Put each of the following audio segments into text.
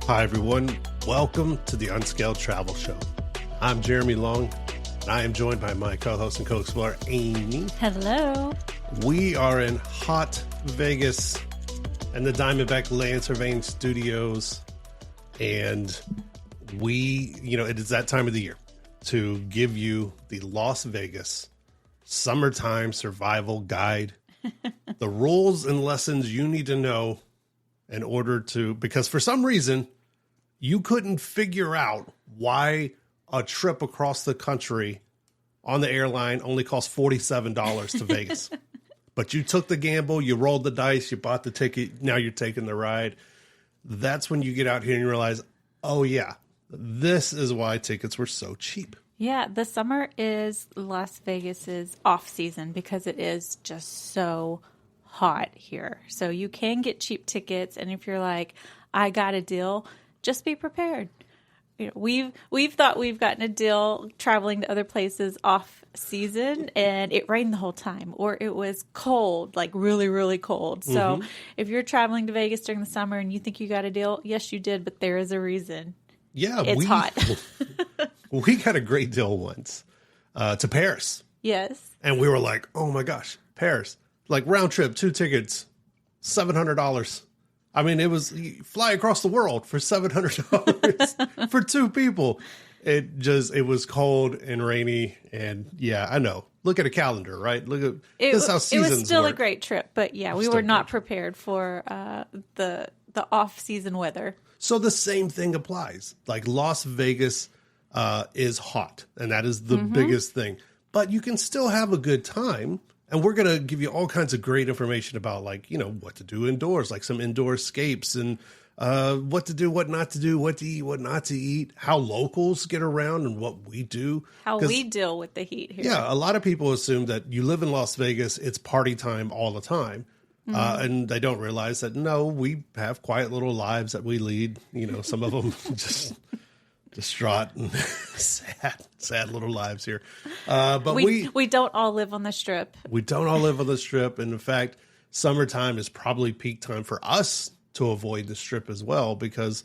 Hi, everyone. Welcome to the Unscaled Travel Show. I'm Jeremy Long, and I am joined by my co-host and co-explorer, Amy. Hello. We are in hot Vegas and the Diamondback Land Surveying Studios, and it is that time of the year to give you the Las Vegas Summertime Survival Guide. The rules and lessons you need to know in order to, because for some reason, you couldn't figure out why a trip across the country on the airline only cost $47 to Vegas. But you took the gamble, you rolled the dice, you bought the ticket, now you're taking the ride. That's when you get out here and you realize, oh yeah, this is why tickets were so cheap. Yeah, the summer is Las Vegas's off season because it is just so hot here. So you can get cheap tickets, and if you're like, I got a deal, just be prepared. You know, we've thought we've gotten a deal traveling to other places off season, and it rained the whole time, or it was cold, like really, really cold. So if you're traveling to Vegas during the summer and you think you got a deal, yes, you did, but there is a reason. Yeah, it's hot. We got a great deal once to Paris. Yes. And we were like, oh my gosh, Paris. Like round trip, 2 tickets, $700. I mean, it was you fly across the world for $700 for 2 people. It was cold and rainy. And yeah, I know. Look at a calendar, right? Look at this is how seasons It was still work. a great trip, but yeah, we were not prepared for the off-season weather. So the same thing applies. Like Las Vegas is hot, and that is the biggest thing. But you can still have a good time. And we're going to give you all kinds of great information about, like, you know, what to do indoors, like some indoor escapes and what to do, what not to do, what to eat, what not to eat, how locals get around and what we do. How we deal with the heat here. Yeah, a lot of people assume that you live in Las Vegas, it's party time all the time. And they don't realize that, no, we have quiet little lives that we lead. You know, some of them just distraught and sad little lives here. But we don't all live on the Strip. We don't all live on the Strip. And in fact, summertime is probably peak time for us to avoid the Strip as well, because,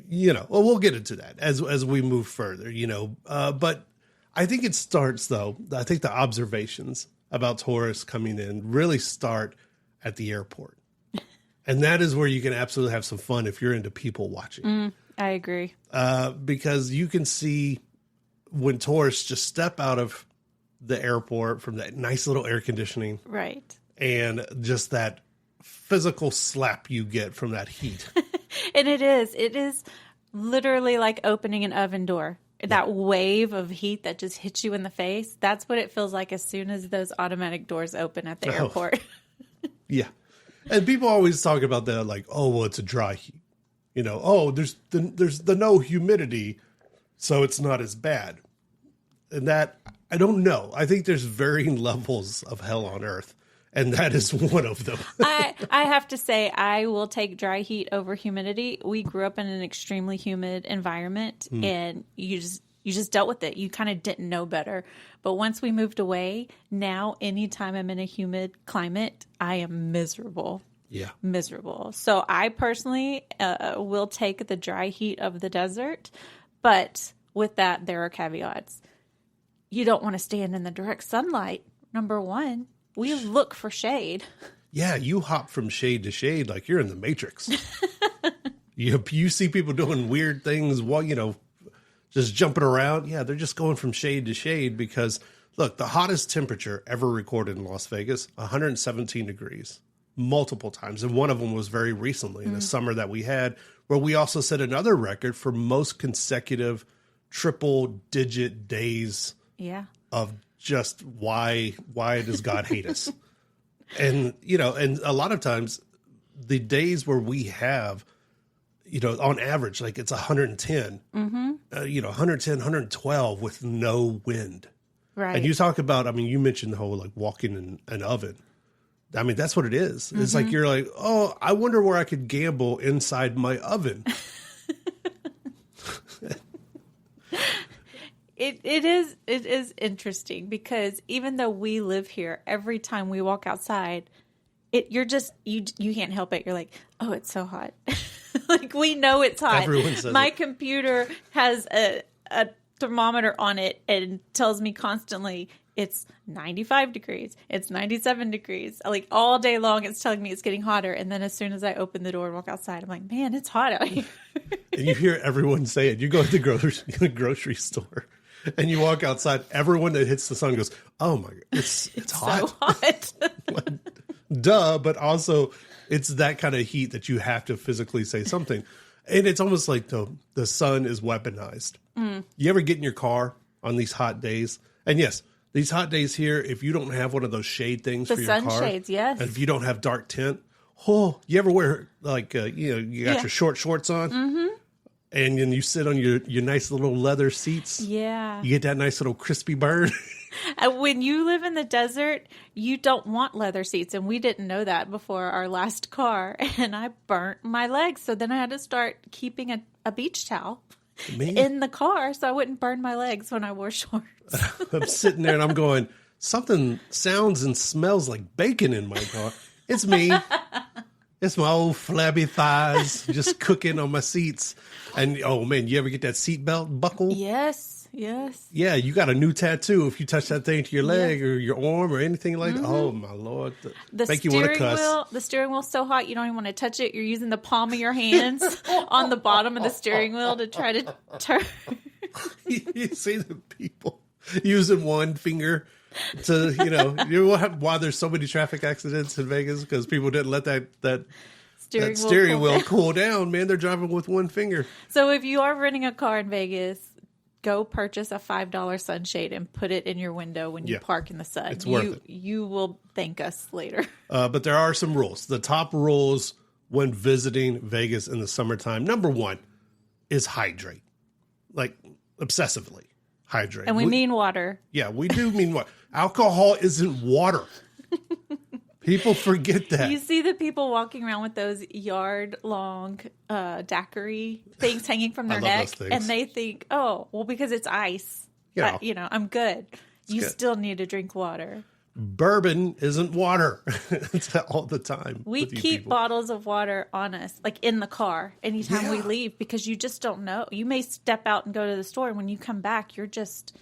you know, well, we'll get into that as we move further, you know. But I think it starts, though, I think the observations about tourists coming in really start at the airport. And that is where you can absolutely have some fun if you're into people watching. I agree. Because you can see when tourists just step out of the airport from that nice little air conditioning. Right. And just that physical slap you get from that heat. And it is literally like opening an oven door. That wave of heat that just hits you in the face. That's what it feels like as soon as those automatic doors open at the airport. Yeah. And people always talk about that, like, oh, well, it's a dry heat. You know, oh, there's the no humidity, so it's not as bad. And that, I don't know. I think there's varying levels of hell on earth, and that is one of them. I have to say, I will take dry heat over humidity. We grew up in an extremely humid environment, and you just dealt with it. You kind of didn't know better. But once we moved away, now anytime I'm in a humid climate, I am miserable. Yeah. Miserable. So I personally will take the dry heat of the desert. But with that, there are caveats. You don't want to stand in the direct sunlight. Number one, we look for shade. Yeah, you hop from shade to shade like you're in the Matrix. You see people doing weird things while, you know, just jumping around. Yeah, they're just going from shade to shade because, look, the hottest temperature ever recorded in Las Vegas, 117 degrees. Multiple times. And one of them was very recently in the summer that we had, where we also set another record for most consecutive triple digit days of just why does God hate us? And, you know, and a lot of times the days where we have, you know, on average, like it's 110, 110, 112 with no wind. Right. And you talk about, I mean, you mentioned the whole like walking in an oven. I mean, that's what it is. It's like you're like, oh, I wonder where I could gamble inside my oven. It is interesting because even though we live here, every time we walk outside, you can't help it. You're like, oh, it's so hot. Like, we know it's hot. Everyone says My it. computer has a thermometer on it and tells me constantly it's 95 degrees, it's 97 degrees. Like, all day long it's telling me it's getting hotter, and then as soon as I open the door and walk outside, I'm like, man, it's hot out here. And you hear everyone say it. You go to the grocery store and you walk outside, everyone that hits the sun goes, oh my God, it's hot. So hot. Duh, but also it's that kind of heat that you have to physically say something. And it's almost like the sun is weaponized. You ever get in your car on these hot days? And yes, these hot days here, if you don't have one of those shade things The for your car. sunshades, yes. And if you don't have dark tint, you ever wear like, you got your short shorts on? Mm-hmm. And then you sit on your nice little leather seats. Yeah. You get that nice little crispy burn. When you live in the desert, you don't want leather seats. And we didn't know that before our last car. And I burnt my legs. So then I had to start keeping a beach towel in the car so I wouldn't burn my legs when I wore shorts. I'm sitting there and I'm going, something sounds and smells like bacon in my car. It's me. It's my old flabby thighs just cooking on my seats. And, oh, man, you ever get that seatbelt buckle? Yes. Yeah, you got a new tattoo if you touch that thing to your leg or your arm or anything like that. Oh, my Lord. Make you want to cuss. The steering wheel's so hot you don't even want to touch it. You're using the palm of your hands on the bottom of the steering wheel to try to turn. You see the people using one finger to, why there's so many traffic accidents in Vegas, because people didn't let that steering wheel cool down, man. They're driving with one finger. So if you are renting a car in Vegas, go purchase a $5 sunshade and put it in your window when you park in the sun. It's worth it. You will thank us later. But there are some rules. The top rules when visiting Vegas in the summertime, number one, is hydrate. Like, obsessively hydrate. And we mean water. Yeah, we do mean water. Alcohol isn't water. People forget that. You see the people walking around with those yard-long daiquiri things hanging from their neck, and they think, oh, well, because it's ice. I'm good. You still need to drink water. Bourbon isn't water. It's all the time. We keep bottles of water on us, like in the car, anytime we leave, because you just don't know. You may step out and go to the store, and when you come back, you're just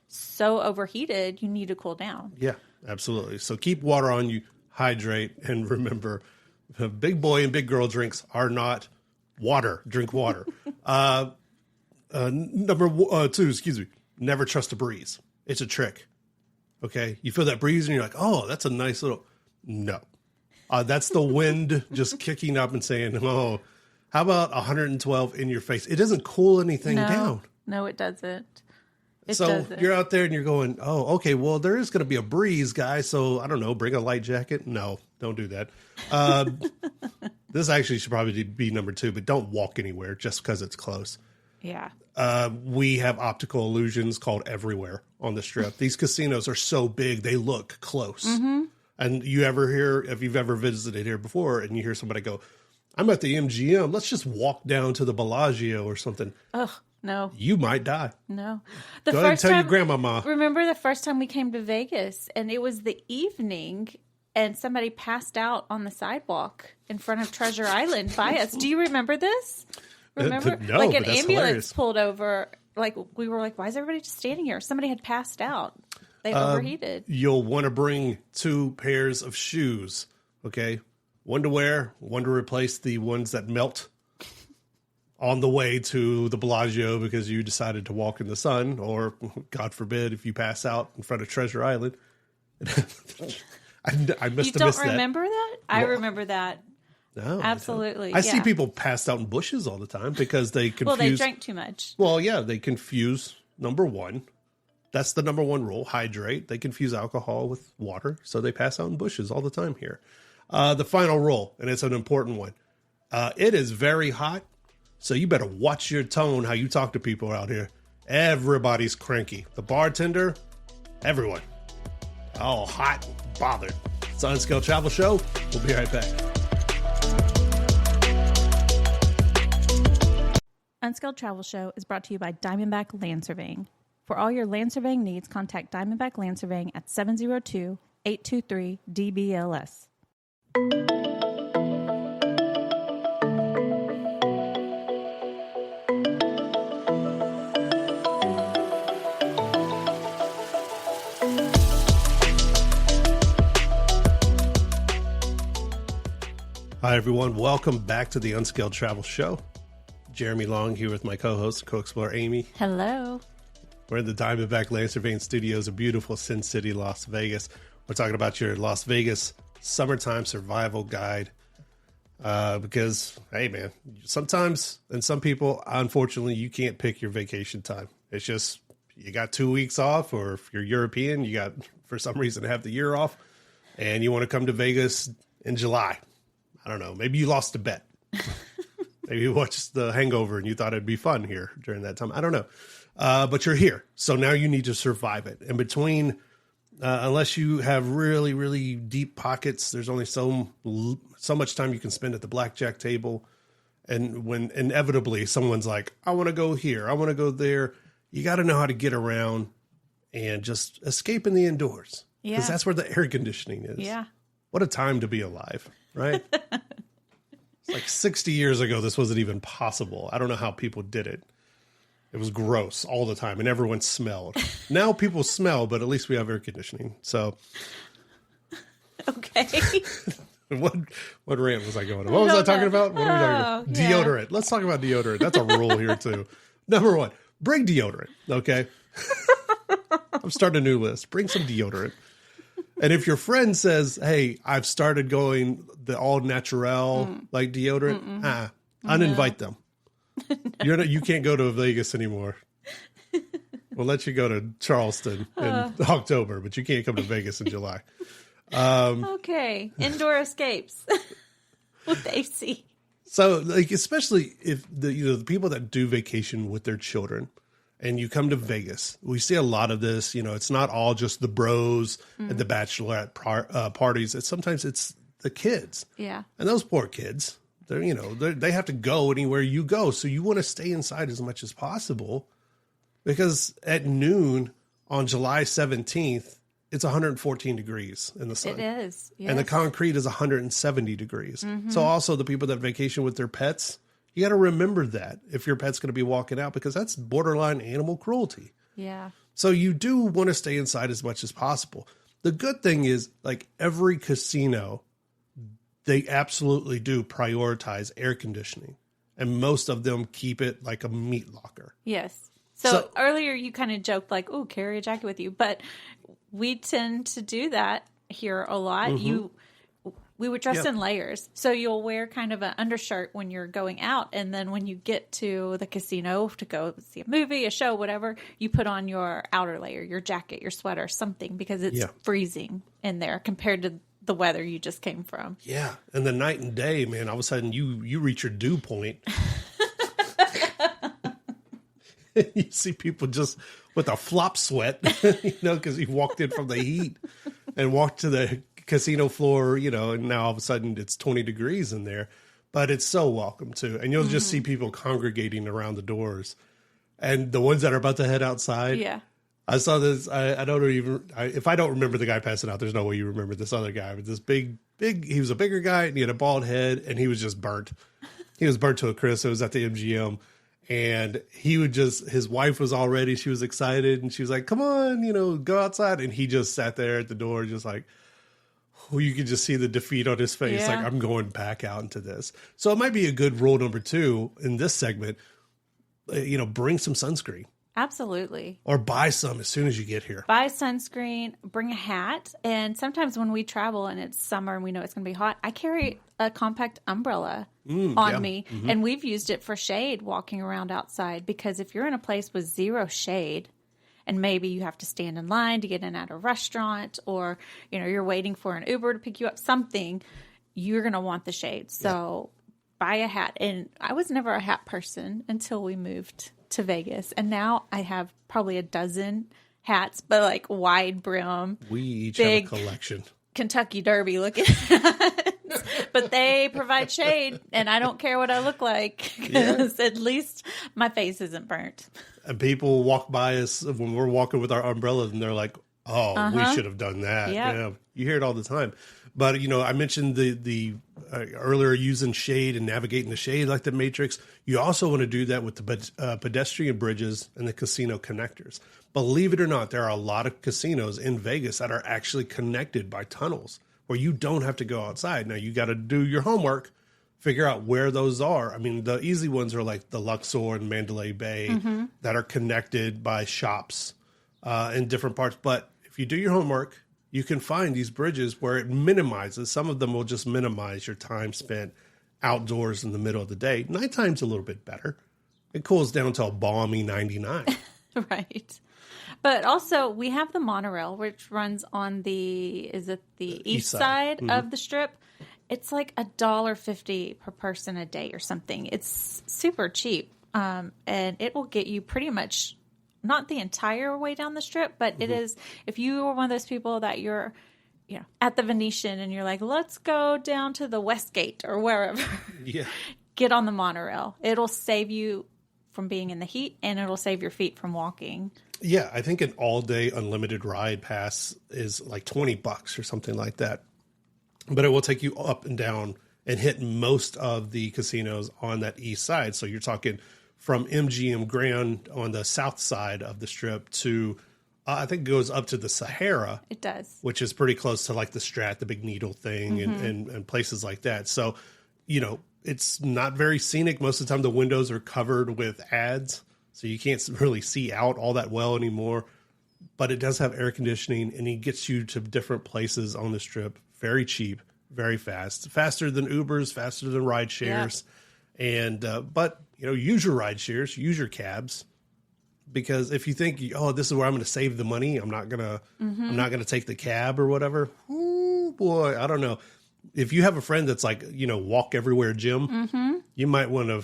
so overheated, you need to cool down. Yeah, absolutely. So keep water on you, hydrate, and remember, big boy and big girl drinks are not water. Drink water. Number 2, never trust a breeze. It's a trick. Okay, you feel that breeze and you're like, oh, that's a nice little... No. That's the wind just kicking up and saying, oh, how about 112 in your face? It doesn't cool anything down. No, it doesn't. You're out there and you're going, oh, okay, well, there is going to be a breeze, guys. So, I don't know, bring a light jacket. No, don't do that. This actually should probably be number 2, but don't walk anywhere just because it's close. Yeah. We have optical illusions called everywhere on the Strip. These casinos are so big, they look close. Mm-hmm. And you ever hear, if you've ever visited here before and you hear somebody go, I'm at the MGM, let's just walk down to the Bellagio or something. Ugh, no. You might die. No. Go ahead and tell your grandmama. Remember the first time we came to Vegas and it was the evening and somebody passed out on the sidewalk in front of Treasure Island by us. Do you remember this? Remember? No, like an ambulance hilarious. pulled over. Like we were like, why is everybody just standing here? Somebody had passed out. They overheated. You'll want to bring 2 pairs of shoes. Okay. One to wear, one to replace the ones that melt on the way to the Bellagio because you decided to walk in the sun, or God forbid, if you pass out in front of Treasure Island. I must have missed that. You don't remember that? I remember that. No, absolutely. I see people passed out in bushes all the time because they confuse. Well, they drank too much. Well, yeah, they confuse number 1. That's the number 1 rule: hydrate. They confuse alcohol with water, so they pass out in bushes all the time here. The final rule, and it's an important one: it is very hot, so you better watch your tone how you talk to people out here. Everybody's cranky. The bartender, everyone, all hot, bothered. It's the Unscaled Travel Show. We'll be right back. Unscaled Travel Show is brought to you by Diamondback Land Surveying. For all your land surveying needs, contact Diamondback Land Surveying at 702-823-DBLS. Hi, everyone. Welcome back to the Unscaled Travel Show. Jeremy Long here with my co-host, co-explorer Amy. Hello. We're in the Diamondback Lancer Vein Studios, a beautiful Sin City, Las Vegas. We're talking about your Las Vegas summertime survival guide. Because, hey, man, sometimes, and some people, unfortunately, you can't pick your vacation time. It's just, you got 2 weeks off, or if you're European, you got, for some reason, half the year off, and you want to come to Vegas in July. I don't know. Maybe you lost a bet. Maybe you watched The Hangover and you thought it'd be fun here during that time. I don't know. But you're here. So now you need to survive it. In between, unless you have really, really deep pockets, there's only so much time you can spend at the blackjack table. And when inevitably someone's like, I want to go here, I want to go there, you got to know how to get around and just escape in the indoors. Yeah. Because that's where the air conditioning is. Yeah. What a time to be alive, right? It's like 60 years ago, this wasn't even possible. I don't know how people did it. It was gross all the time, and everyone smelled. Now people smell, but at least we have air conditioning. So, okay. what rant was I going on? What was I talking about? What are we talking about? Yeah. Deodorant. Let's talk about deodorant. That's a rule here too. Number one, bring deodorant. Okay. I'm starting a new list. Bring some deodorant. And if your friend says, hey, I've started going the all natural like deodorant, uninvite them. You can't go to Vegas anymore. We'll let you go to Charleston in October, but you can't come to Vegas in July. Okay. Indoor escapes with AC. So, like, especially if the people that do vacation with their children, and you come to Vegas, we see a lot of this. It's not all just the bros and the bachelorette parties. Sometimes it's the kids. Yeah. And those poor kids, they have to go anywhere you go. So you want to stay inside as much as possible, because at noon on July 17th, it's 114 degrees in the sun. It is. Yes. And the concrete is 170 degrees. So also the people that vacation with their pets, you got to remember that if your pet's going to be walking out, because that's borderline animal cruelty. Yeah. So you do want to stay inside as much as possible. The good thing is, like, every casino, they absolutely do prioritize air conditioning. And most of them keep it like a meat locker. Yes. So earlier you kind of joked like, oh, carry a jacket with you. But we tend to do that here a lot. We would dress in layers. So you'll wear kind of an undershirt when you're going out. And then when you get to the casino to go see a movie, a show, whatever, you put on your outer layer, your jacket, your sweater, something, because it's freezing in there compared to the weather you just came from. Yeah. And the night and day, man, all of a sudden you reach your dew point. You see people just with a flop sweat, because you walked in from the heat and walked to the casino floor, and now all of a sudden it's 20 degrees in there, but it's so welcome too. And you'll just see people congregating around the doors, and the ones that are about to head outside. Yeah. I saw this. I don't even, if I don't remember the guy passing out, there's no way you remember this other guy, but this big, he was a bigger guy and he had a bald head and he was just burnt. He was burnt to a crisp. It was at the MGM. And his wife was all ready. She was excited and she was like, come on, go outside. And he just sat there at the door, just like, you could just see the defeat on his face. Yeah. Like, I'm going back out into this. So it might be a good rule number 2 in this segment, bring some sunscreen. Absolutely. Or buy some as soon as you get here. Buy sunscreen, bring a hat. And sometimes when we travel and it's summer and we know it's going to be hot, I carry a compact umbrella on me. And we've used it for shade walking around outside, because if you're in a place with zero shade and maybe you have to stand in line to get in at a restaurant, or, you're waiting for an Uber to pick you up, something, you're going to want the shade. So buy a hat. And I was never a hat person until we moved to Vegas, and now I have probably a dozen hats, but like wide brim. We each big have a collection. Kentucky Derby looking hats, but they provide shade, and I don't care what I look like, because at least my face isn't burnt. And people walk by us when we're walking with our umbrellas, and they're like, oh, we should have done that. Yeah. You hear it all the time. But, I mentioned the earlier using shade and navigating the shade like the Matrix. You also want to do that with the pedestrian bridges and the casino connectors. Believe it or not, there are a lot of casinos in Vegas that are actually connected by tunnels where you don't have to go outside. Now, you got to do your homework. figure out where those are. I mean, the easy ones are like the Luxor and Mandalay Bay that are connected by shops in different parts. But if you do your homework, you can find these bridges where it minimizes. Some of them will just minimize your time spent outdoors in the middle of the day. Nighttime's a little bit better. It cools down to a balmy 99. Right. But also, we have the monorail, which runs on the east side of the Strip. It's like $1.50 per person a day or something. It's super cheap. And it will get you pretty much not the entire way down the Strip, but it is, if you are one of those people that you're, at the Venetian and you're like, let's go down to the Westgate or wherever. Yeah. Get on the monorail. It'll save you from being in the heat, and it'll save your feet from walking. Yeah, I think an all-day unlimited ride pass is like $20 or something like that. But it will take you up and down and hit most of the casinos on that east side. So you're talking from MGM Grand on the south side of the Strip to, I think it goes up to the Sahara. It does. Which is pretty close to like the Strat, the Big Needle thing, and places like that. So, it's not very scenic. Most of the time the windows are covered with ads, so you can't really see out all that well anymore. But it does have air conditioning, and it gets you to different places on the Strip very cheap, very fast, faster than Ubers, faster than ride shares. And but use your ride shares, use your cabs, because if you think, this is where I'm going to save the money, I'm not gonna take the cab or whatever. Ooh, boy, I don't know. If you have a friend that's like, walk everywhere Jim, you might want to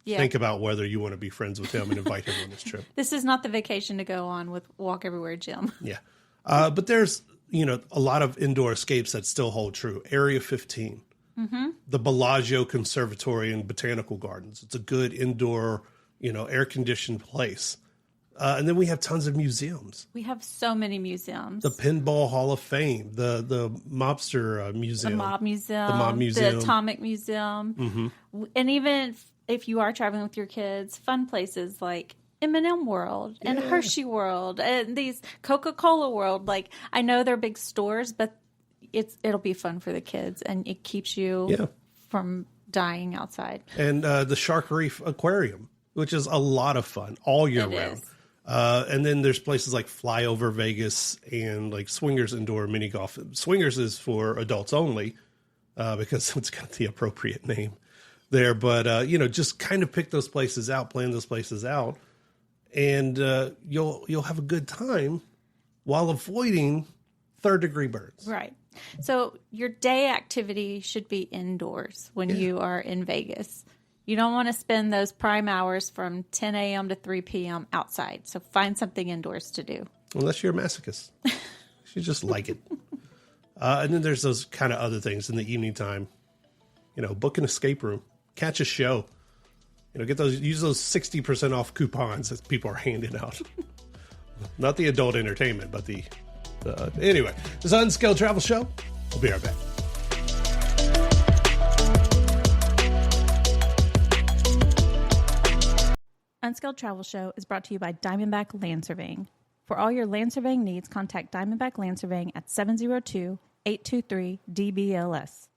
think about whether you want to be friends with him and invite him on this trip. This is not the vacation to go on with Walk Everywhere Jim. Yeah. But there's, a lot of indoor escapes that still hold true. Area 15, the Bellagio Conservatory and Botanical Gardens. It's a good indoor, air-conditioned place. And then we have tons of museums. We have so many museums. The Pinball Hall of Fame, the Mobster Museum. The Mob Museum. The Atomic Museum. And even if you are traveling with your kids, fun places like M&M World and Hershey World and these Coca-Cola World. Like, I know they're big stores, but it'll be fun for the kids, and it keeps you from dying outside. And the Shark Reef Aquarium, which is a lot of fun all year round. And then there's places like Flyover Vegas and like Swingers Indoor Mini Golf. Swingers is for adults only because it's got the appropriate name there. But, just kind of pick those places out, plan those places out, and you'll have a good time while avoiding third-degree burns. Right. So your day activity should be indoors when you are in Vegas. You don't want to spend those prime hours from 10 a.m. to 3 p.m. outside. So find something indoors to do. Unless you're a masochist. You just like it. And then there's those kind of other things in the evening time. Book an escape room. Catch a show. Use those 60% off coupons that people are handing out. Not the adult entertainment, but anyway. This is Unscaled Travel Show. We'll be right back. Unscaled Travel Show is brought to you by Diamondback Land Surveying. For all your land surveying needs, contact Diamondback Land Surveying at 702-823-DBLS.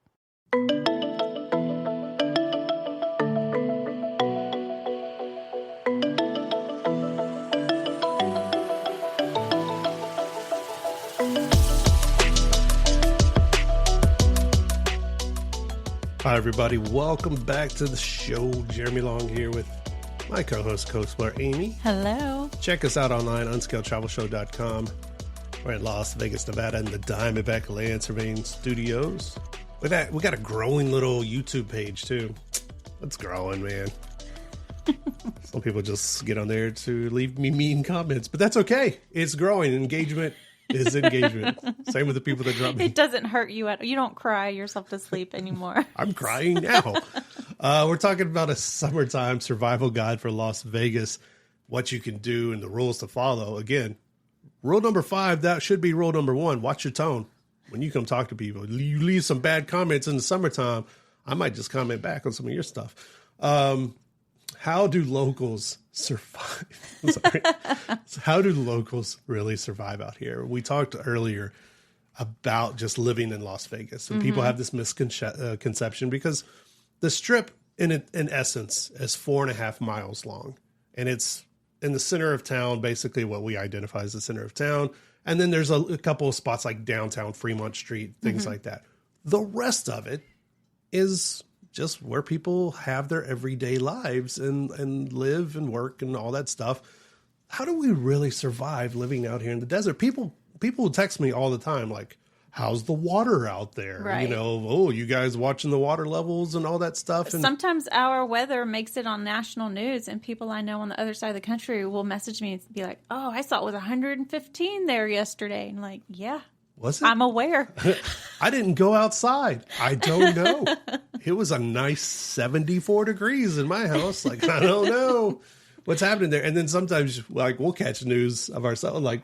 Hi, everybody. Welcome back to the show. Jeremy Long here with my co-host, co-explorer Amy. Hello. Check us out online, unscaledtravelshow.com. We're in Las Vegas, Nevada, in the Diamondback Land Surveying Studios. We got a growing little YouTube page, too. It's growing, man. Some people just get on there to leave me mean comments, but that's okay. It's growing. Engagement is engagement. Same with the people that drop me. It doesn't hurt you. You don't cry yourself to sleep anymore. I'm crying now. We're talking about a summertime survival guide for Las Vegas, what you can do and the rules to follow. Again, rule number 5, that should be rule number 1. Watch your tone when you come talk to people. You leave some bad comments in the summertime, I might just comment back on some of your stuff. How do locals survive? Sorry. How do locals really survive out here? We talked earlier about just living in Las Vegas, and people have this misconception because The Strip, in essence, is 4.5 miles long. And it's in the center of town, basically what we identify as the center of town. And then there's a couple of spots like downtown Fremont Street, things like that. The rest of it is just where people have their everyday lives and live and work and all that stuff. How do we really survive living out here in the desert? People will text me all the time, like, how's the water out there? Right. You guys watching the water levels and all that stuff. And sometimes our weather makes it on national news, and people I know on the other side of the country will message me and be like, oh, I saw it was 115 there yesterday. And I'm like, yeah. Was it? I'm aware. I didn't go outside. I don't know. It was a nice 74 degrees in my house. Like, I don't know what's happening there. And then sometimes, like, we'll catch news of ourselves. Like,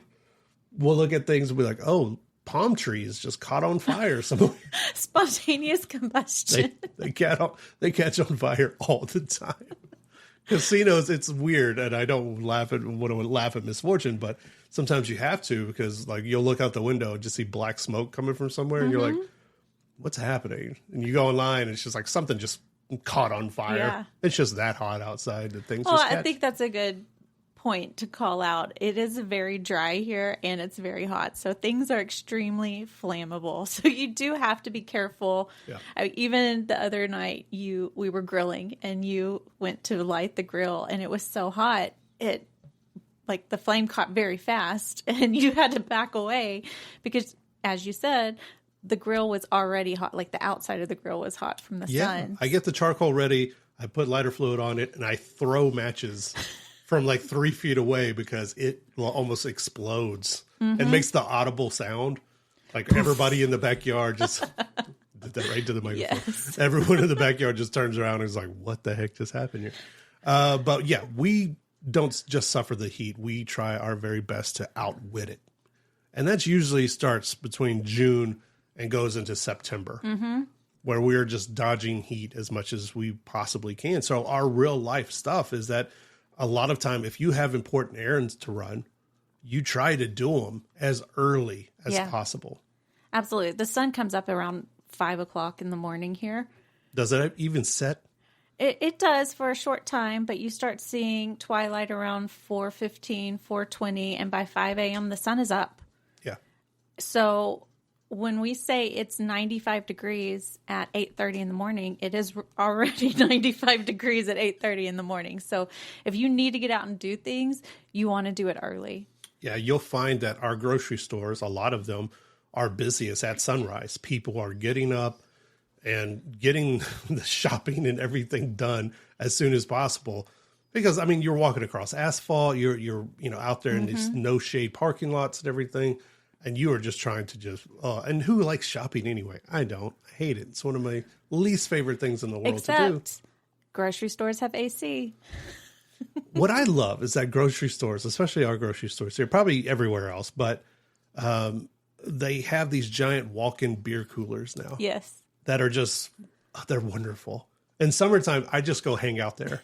we'll look at things and be like, oh, palm trees just caught on fire somewhere. Spontaneous combustion. They catch on fire all the time. Casinos, it's weird, and I don't want to laugh at misfortune, but sometimes you have to, because like you'll look out the window and just see black smoke coming from somewhere, and you're like, what's happening? And you go online, and it's just like something just caught on fire. Yeah. It's just that hot outside that things just catch. I think that's a good point to call out. It is very dry here and it's very hot, so things are extremely flammable, so you do have to be careful. Even the other night we were grilling and you went to light the grill and it was so hot, it like the flame caught very fast and you had to back away because, as you said, the grill was already hot. Like the outside of the grill was hot from the sun. I get the charcoal ready, I put lighter fluid on it, and I throw matches from like 3 feet away because it almost explodes and makes the audible sound. Like everybody in the backyard just did that right to the microphone. Yes. Everyone in the backyard just turns around and is like, what the heck just happened here? But yeah, we don't just suffer the heat. We try our very best to outwit it. And that usually starts between June and goes into September, where we're just dodging heat as much as we possibly can. So our real life stuff is that a lot of time, if you have important errands to run, you try to do them as early as possible. Absolutely. The sun comes up around 5 o'clock in the morning here. Does it even set? It does for a short time, but you start seeing twilight around 4:15, 4:20, and by 5 a.m. the sun is up. Yeah. So when we say it's 95 degrees at 8:30 in the morning, it is already 95 degrees at 8:30 in the morning. So if you need to get out and do things, you want to do it early. Yeah, you'll find that our grocery stores, a lot of them are busiest at sunrise. People are getting up and getting the shopping and everything done as soon as possible. Because, I mean, you're walking across asphalt, you're out there in these no shade parking lots and everything. And you are just trying to and who likes shopping anyway? I don't. I hate it. It's one of my least favorite things in the world to do. Grocery stores have AC. What I love is that grocery stores, especially our grocery stores here, probably everywhere else, but they have these giant walk-in beer coolers now. Yes. That are just, they're wonderful. In summertime, I just go hang out there.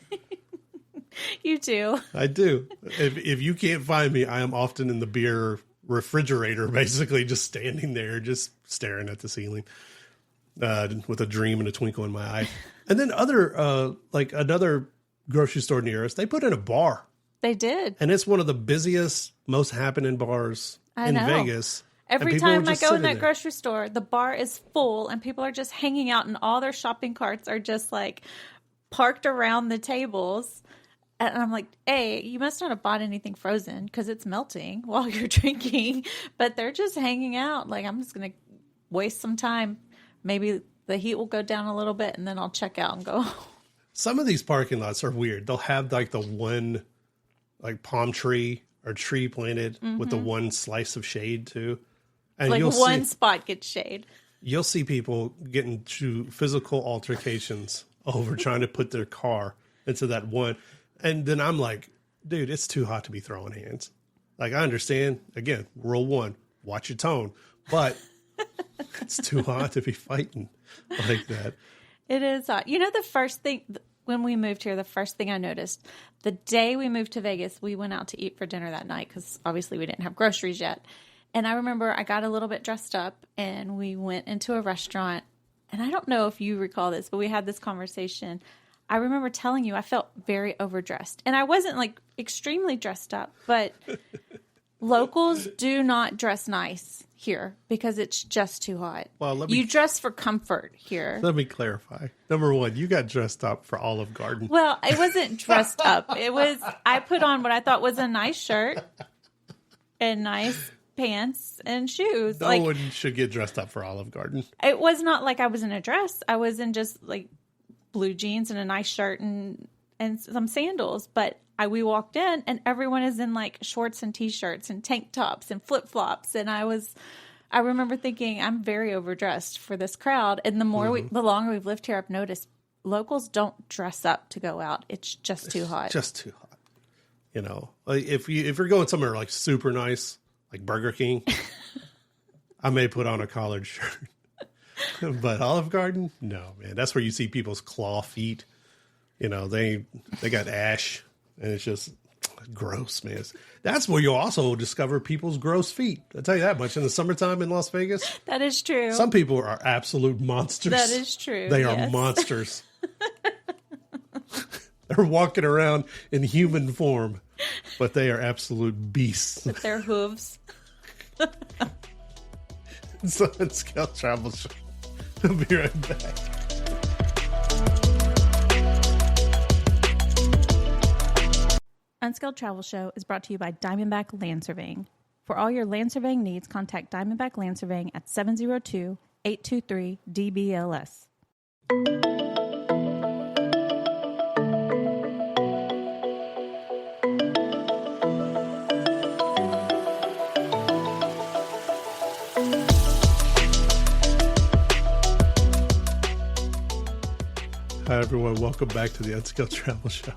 You do. I do. If you can't find me, I am often in the beer refrigerator, basically just standing there, just staring at the ceiling with a dream and a twinkle in my eye. And then another grocery store near us, they put in a bar. They did. And it's one of the busiest, most happening bars in Vegas. Every time I go in that grocery store, the bar is full and people are just hanging out and all their shopping carts are just like parked around the tables. And I'm like, hey, you must not have bought anything frozen because it's melting while you're drinking. But they're just hanging out. Like, I'm just going to waste some time. Maybe the heat will go down a little bit and then I'll check out and go. Some of these parking lots are weird. They'll have like the one like palm tree or tree planted with the one slice of shade too. And like one spot gets shade. You'll see people getting to physical altercations over trying to put their car into that one. And then I'm like, dude, it's too hot to be throwing hands. Like, I understand. Again, rule one, watch your tone. But it's too hot to be fighting like that. It is hot. You know, the first thing, when we moved here, the first thing I noticed, the day we moved to Vegas, we went out to eat for dinner that night because obviously we didn't have groceries yet. And I remember I got a little bit dressed up and we went into a restaurant and I don't know if you recall this, but we had this conversation. I remember telling you I felt very overdressed. And I wasn't like extremely dressed up, but locals do not dress nice here because it's just too hot. Well, you dress for comfort here. Let me clarify. Number one, you got dressed up for Olive Garden. Well, it wasn't dressed up. I put on what I thought was a nice shirt and nice pants and shoes. No one should get dressed up for Olive Garden. It was not like I was in a dress. I was in just like blue jeans and a nice shirt and some sandals. But we walked in and everyone is in like shorts and t-shirts and tank tops and flip-flops. And I remember thinking I'm very overdressed for this crowd. And the longer we've lived here, I've noticed locals don't dress up to go out. It's just too hot. Just too hot. You know, like if you're going somewhere like super nice, like Burger King, I may put on a collared shirt. But Olive Garden, no, man. That's where you see people's claw feet. You know, they got ash, and it's just gross, man. That's where you'll also discover people's gross feet. I'll tell you that much. In the summertime in Las Vegas, that is true. Some people are absolute monsters. That is true. They are monsters. They're walking around in human form, but they are absolute beasts. With their hooves. It's the Unscaled Travel Show. We'll be right back. Unscaled Travel Show is brought to you by Diamondback Land Surveying. For all your land surveying needs, contact Diamondback Land Surveying at 702-823-DBLS. Hi, everyone. Welcome back to the Unscaled Travel Show.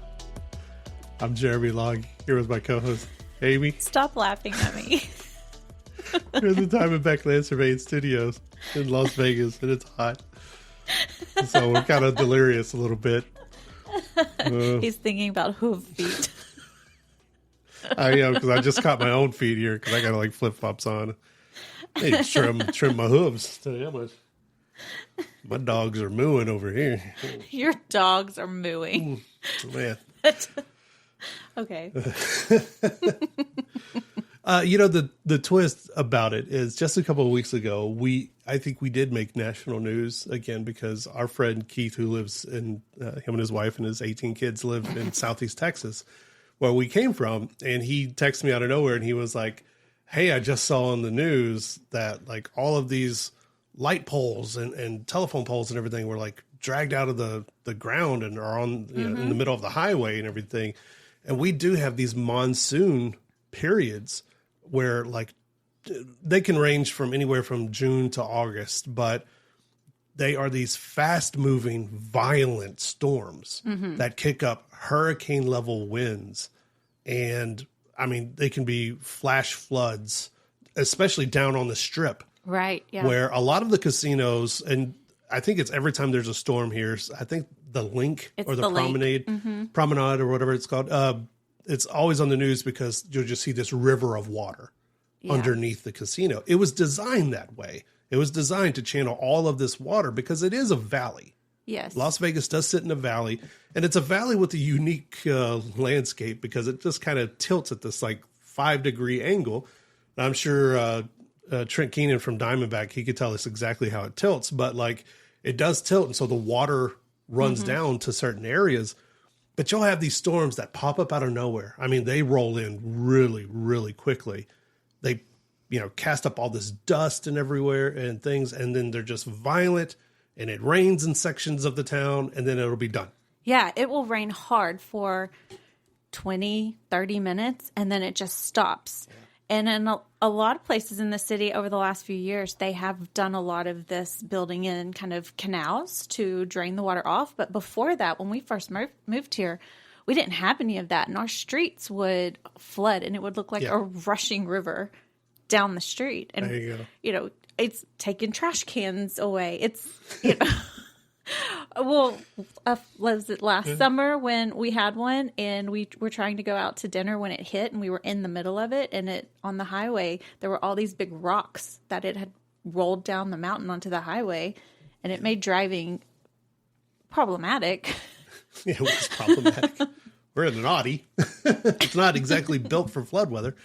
I'm Jeremy Long, here with my co-host, Amy. Stop laughing at me. We're in the Diamondback Land Surveying Studios in Las Vegas, and it's hot. So we're kind of delirious a little bit. He's thinking about hoof feet. I am, because I just caught my own feet here, because I got like flip-flops on. Hey, trim my hooves. Tell you how much. My dogs are mooing over here. Your dogs are mooing. Man. Okay. You know, the twist about it is just a couple of weeks ago, I think we did make national news again because our friend Keith, who lives in, him and his wife and his 18 kids live in Southeast Texas, where we came from. And he texted me out of nowhere and he was like, hey, I just saw on the news that like all of these light poles and telephone poles and everything were like dragged out of the ground and are on, you know, in the middle of the highway and everything. And we do have these monsoon periods where like they can range from anywhere from June to August, but they are these fast moving, violent storms that kick up hurricane level winds. And I mean, they can be flash floods, especially down on the Strip. Right. Yeah. Where a lot of the casinos, and I think it's every time there's a storm here, I think the Link or the Promenade, Promenade or whatever it's called, it's always on the news because you'll just see this river of water underneath the casino. It was designed that way. It was designed to channel all of this water because it is a valley. Yes. Las Vegas does sit in a valley, and it's a valley with a unique landscape because it just kind of tilts at this like 5-degree angle. And I'm sure Trent Keenan from Diamondback, he could tell us exactly how it tilts, but like it does tilt. And so the water runs down to certain areas, but you'll have these storms that pop up out of nowhere. I mean, they roll in really, really quickly. They, you know, cast up all this dust and everywhere and things. And then they're just violent and it rains in sections of the town and then it'll be done. Yeah. It will rain hard for 20, 30 minutes and then it just stops. Yeah. And in a lot of places in the city over the last few years, they have done a lot of this building in kind of canals to drain the water off. But before that, when we first moved here, we didn't have any of that. And our streets would flood and it would look like a rushing river down the street. And, there you go. You know, it's taking trash cans away. It's, you know. Well, was it last summer when we had one and we were trying to go out to dinner when it hit and we were in the middle of it and on the highway, there were all these big rocks that it had rolled down the mountain onto the highway and it made driving problematic. Yeah, it was problematic. We're in an Audi. It's not exactly built for flood weather.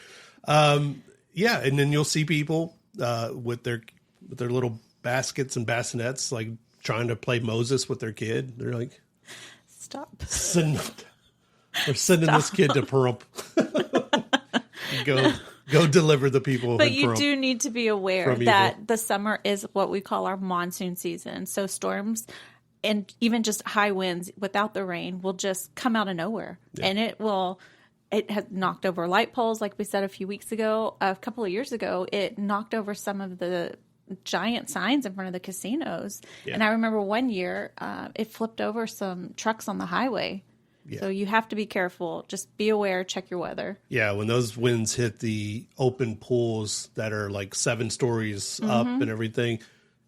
Yeah, and then you'll see people with their little baskets and bassinets, like trying to play Moses with their kid. They're like, Stop. We're sending this kid to Pahrump. Go deliver the people. But you do need to be aware that the summer is what we call our monsoon season. So storms and even just high winds without the rain will just come out of nowhere. Yeah. And it has knocked over light poles, like we said a couple of years ago. It knocked over some of the giant signs in front of the casinos. Yeah. And I remember one year it flipped over some trucks on the highway. Yeah. So you have to be careful. Just be aware. Check your weather. Yeah, when those winds hit the open pools that are like 7 stories up and everything,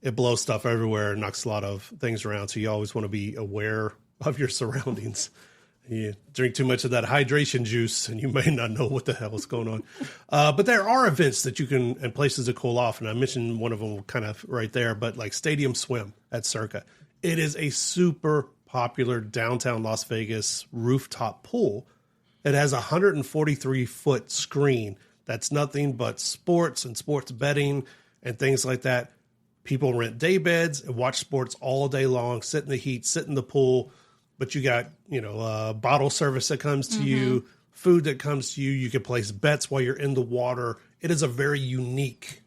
it blows stuff everywhere and knocks a lot of things around. So you always want to be aware of your surroundings. You drink too much of that hydration juice and you may not know what the hell is going on. But there are events that you can, and places to cool off. And I mentioned one of them kind of right there, but like Stadium Swim at Circa. It is a super popular downtown Las Vegas rooftop pool. It has a 143-foot screen that's nothing but sports and sports betting and things like that. People rent day beds and watch sports all day long, sit in the heat, sit in the pool. But you got, bottle service that comes to you, food that comes to you. You can place bets while you're in the water. It is a very unique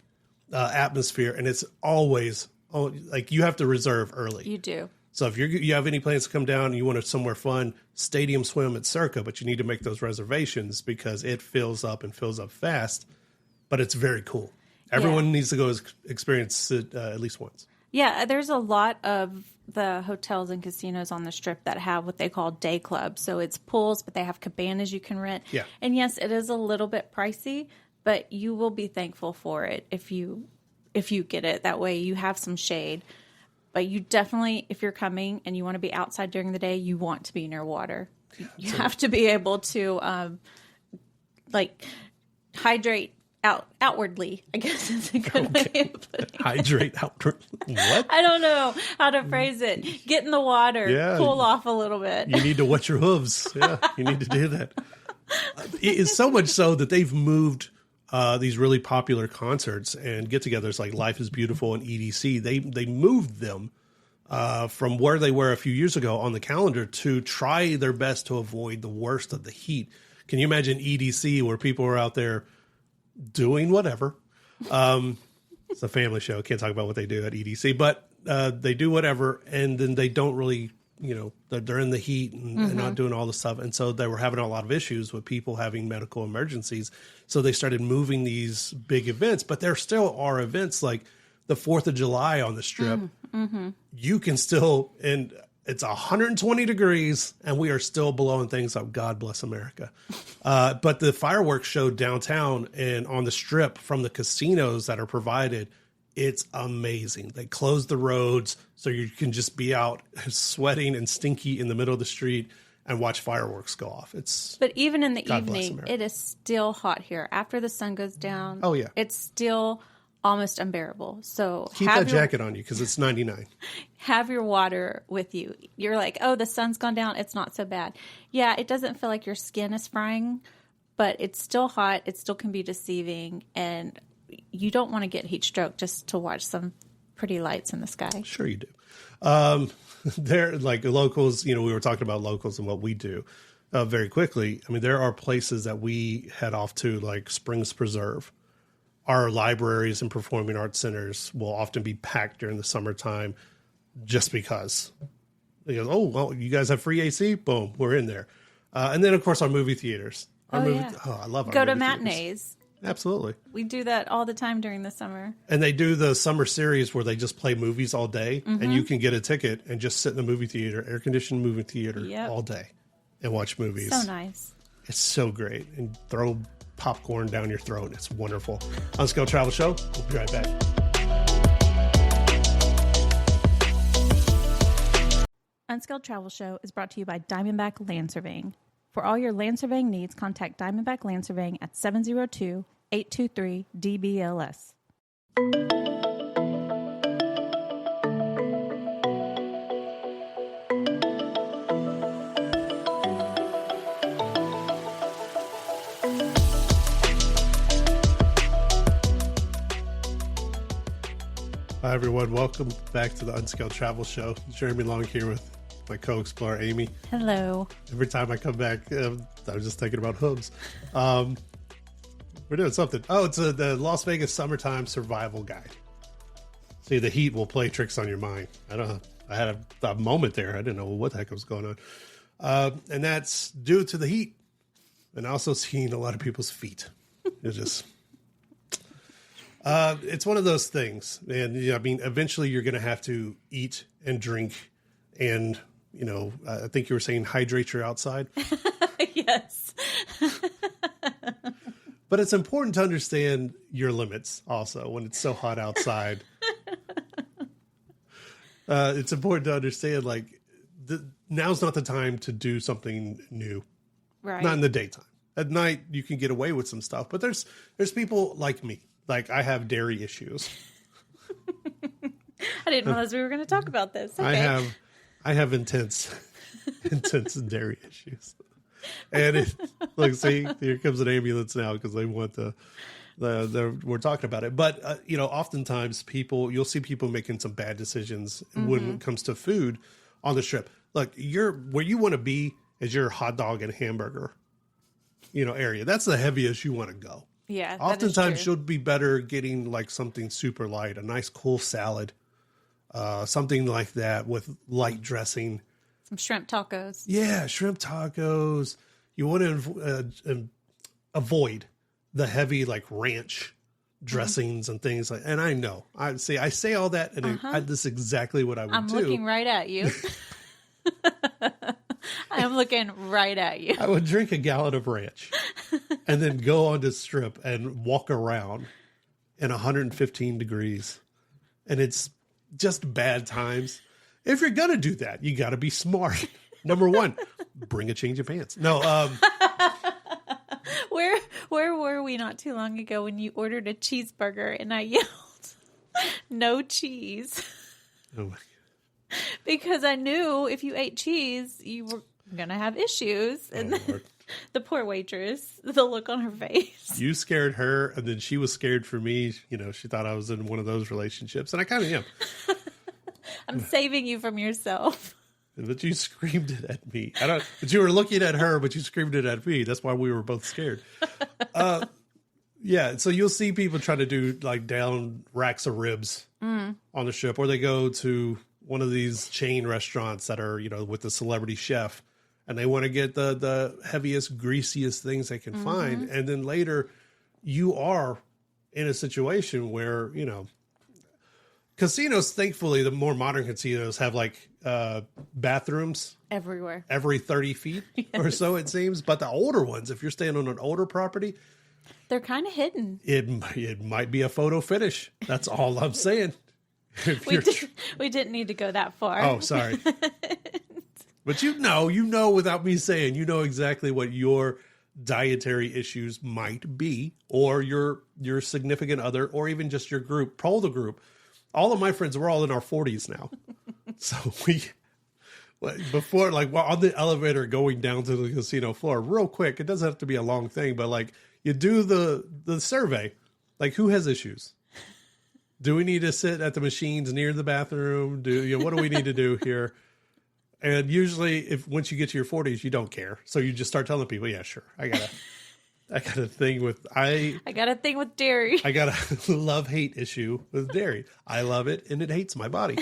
atmosphere, and it's always like you have to reserve early. You do. So if you have any plans to come down and you want somewhere fun, Stadium Swim at Circa, but you need to make those reservations because it fills up and fills up fast. But it's very cool. Everyone needs to go experience it at least once. Yeah, there's a lot of the hotels and casinos on the Strip that have what they call day clubs. So it's pools, but they have cabanas you can rent. Yeah. And yes, it is a little bit pricey, but you will be thankful for it if you get it. That way you have some shade. But you definitely, if you're coming and you want to be outside during the day, you want to be near water. You have to be able to hydrate outwardly, I guess is a good way of putting it. Hydrate outwardly. What? I don't know how to phrase it. Get in the water. Yeah. Cool off a little bit. You need to wet your hooves. Yeah, you need to do that. It is so much so that they've moved these really popular concerts and get-togethers like Life is Beautiful and EDC. They moved them from where they were a few years ago on the calendar to try their best to avoid the worst of the heat. Can you imagine EDC where people are out there doing whatever? It's a family show. Can't talk about what they do at EDC, but they do whatever, and then they don't really, they're in the heat and not doing all the stuff. And so they were having a lot of issues with people having medical emergencies. So they started moving these big events, but there still are events like the 4th of July on the Strip. You can still, and it's 120 degrees and we are still blowing things up. God bless America. But the fireworks show downtown and on the Strip from the casinos that are provided, it's amazing. They close the roads so you can just be out sweating and stinky in the middle of the street and watch fireworks go off. But even in the evening, it is still hot here. After the sun goes down, it's still almost unbearable. So keep that jacket on you because it's 99. Have your water with you. You're like, oh, the sun's gone down. It's not so bad. Yeah, it doesn't feel like your skin is frying, but it's still hot. It still can be deceiving, and you don't want to get heat stroke just to watch some pretty lights in the sky. Sure you do. They're like locals, we were talking about locals and what we do very quickly. I mean, there are places that we head off to like Springs Preserve. Our libraries and performing arts centers will often be packed during the summertime just because they go, oh, well, you guys have free AC? Boom, we're in there. And then, of course, our movie theaters. I love our Go to matinees. Absolutely. We do that all the time during the summer. And they do the summer series where they just play movies all day, and you can get a ticket and just sit in the movie theater, air-conditioned movie theater all day and watch movies. So nice. It's so great. And throw popcorn down your throat. It's wonderful. Unscaled Travel Show. We'll be right back. Unscaled Travel Show is brought to you by Diamondback Land Surveying. For all your land surveying needs, contact Diamondback Land Surveying at 702-823-DBLS. Hi, everyone. Welcome back to the Unscaled Travel Show. Jeremy Long here with my co-explorer, Amy. Hello. Every time I come back, I was just thinking about hooves. We're doing something. Oh, it's the Las Vegas Summertime Survival Guide. See, the heat will play tricks on your mind. I had a moment there. I didn't know what the heck was going on. And that's due to the heat. And also seeing a lot of people's feet. It's just... it's one of those things, and I mean, eventually you're going to have to eat and drink, and I think you were saying hydrate your outside. Yes. But it's important to understand your limits also when it's so hot outside. It's important to understand now's not the time to do something new, Right. Not in the daytime. At night you can get away with some stuff, but there's people like me. Like, I have dairy issues. I didn't realize we were going to talk about this. Okay. I have intense dairy issues. And look, see, here comes an ambulance now because they want we're talking about it. But, oftentimes you'll see people making some bad decisions when it comes to food on the strip. Look, where you want to be is your hot dog and hamburger, area. That's the heaviest you want to go. Yeah. Oftentimes you'll be better getting like something super light, a nice cool salad, something like that with light dressing. Some shrimp tacos. Yeah, shrimp tacos. You want to avoid the heavy like ranch dressings and things like. And I know, I say all that, and this is exactly what I would do. I'm looking right at you. I am looking right at you. I would drink a gallon of ranch and then go on the strip and walk around in 115 degrees. And it's just bad times. If you're going to do that, you got to be smart. Number one, bring a change of pants. No. Where were we not too long ago when you ordered a cheeseburger and I yelled, no cheese? Oh my God. Because I knew if you ate cheese, you were going to have issues. And the poor waitress, the look on her face. You scared her, and then she was scared for me. She thought I was in one of those relationships, and I kind of am. I'm saving you from yourself. But you screamed it at me. But you were looking at her, but you screamed it at me. That's why we were both scared. Yeah, so you'll see people try to do like down racks of ribs on the strip, or they go to one of these chain restaurants that are, with the celebrity chef, and they want to get the heaviest, greasiest things they can find. And then later you are in a situation where, casinos, thankfully, the more modern casinos have like bathrooms Everywhere. every 30 feet or so, it seems. But the older ones, if you're staying on an older property, They're kind of hidden. it might be a photo finish. That's all I'm saying. We didn't need to go that far. Oh, sorry. But you know, without me saying, exactly what your dietary issues might be, or your significant other, or even just your group, the group. All of my friends, we're all in our 40s now. So before, on the elevator going down to the casino floor, real quick, it doesn't have to be a long thing, but you do the survey, who has issues? Do we need to sit at the machines near the bathroom? What do we need to do here? And usually, once you get to your 40s, you don't care. So you just start telling people, "Yeah, sure, I got a thing with I got a thing with dairy. I got a love-hate issue with dairy. I love it, and it hates my body."